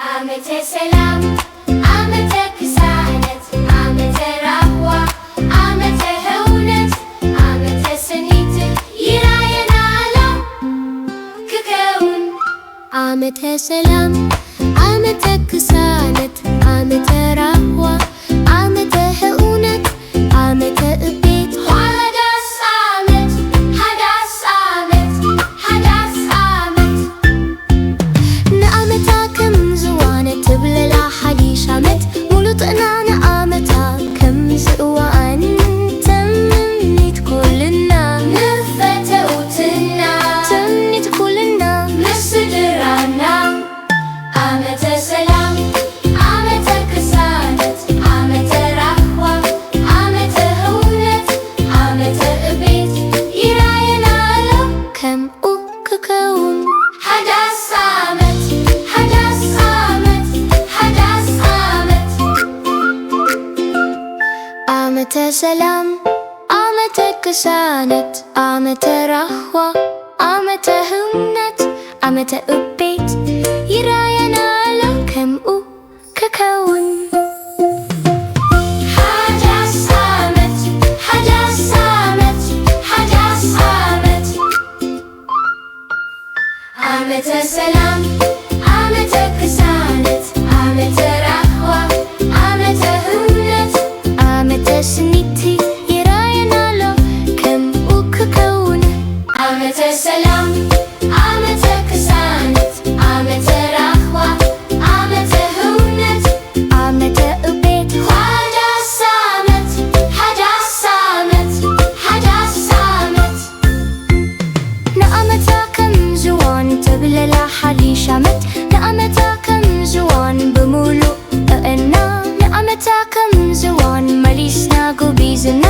ዓመተ ሰላም ዓመተ ክሳነት ዓመተ ራህዋ ዓመተ ህውነት ዓመተ ስኒት ይራየናሎ ክከውን ዓመተ ሰላም ዓመተ ክሳነት ዓመተ ራህዋ ዓመተ ህውነት ዓመተ እቤት ሓዳስ ዓመት ሓዳስ ዓመት ሓዳስ ዓመት ንዓመታ ከም ዝዋነት ትብለላ ሓዲሽ ዓመት ሙሉጥና ንዓመታ ከም ዝእዋን ተምኒት ኩልና ንፈተውትና ተምኒት ኩልና ምስ ስድራና ዓመተ ሰላም ዓመተ ክሳነት ዓመተ ራህዋ ዓመተ ህውነት ዓመተ እቤት ይራየናሎ ከምኡ ክከውን ሓዳስ ዓመት ሓዳስ ዓመት ሓዳስ ዓመት ዓመተ ሰላም ዓመተ ክሳነት ዓመተ ራህዋ ዓመተ ህውነት ዓመተ እቤት ይራየናሎ ከምኡ ክከውን ሓዳስ ዓመት ሓዳስ ዓመት ሓዳስ ዓመት ዓመተ ሰላም ዓመተ ክሳነት ዓመተ ራህዋ ዓመተ ህውነት ዓመተ ስኒት ይራየናሎ ከምኡ ክከውን ዓመተ ሰላም ዓመተ ክሳነት ዓመተ ራህዋ ዓመተ ህውነት ዓመተ እቤት ሓዳስ ዓመት ሓዳስ ዓመት ሓዳስ ዓመት ንዓመታ ከም ዝዋን ተብለላ ሓዲሽ ዓመት ንዓመታ ከም ዝዋን ብምሉእ እዕና ንዓመታ ከም ዝዋን መሊስና ጎቢዝና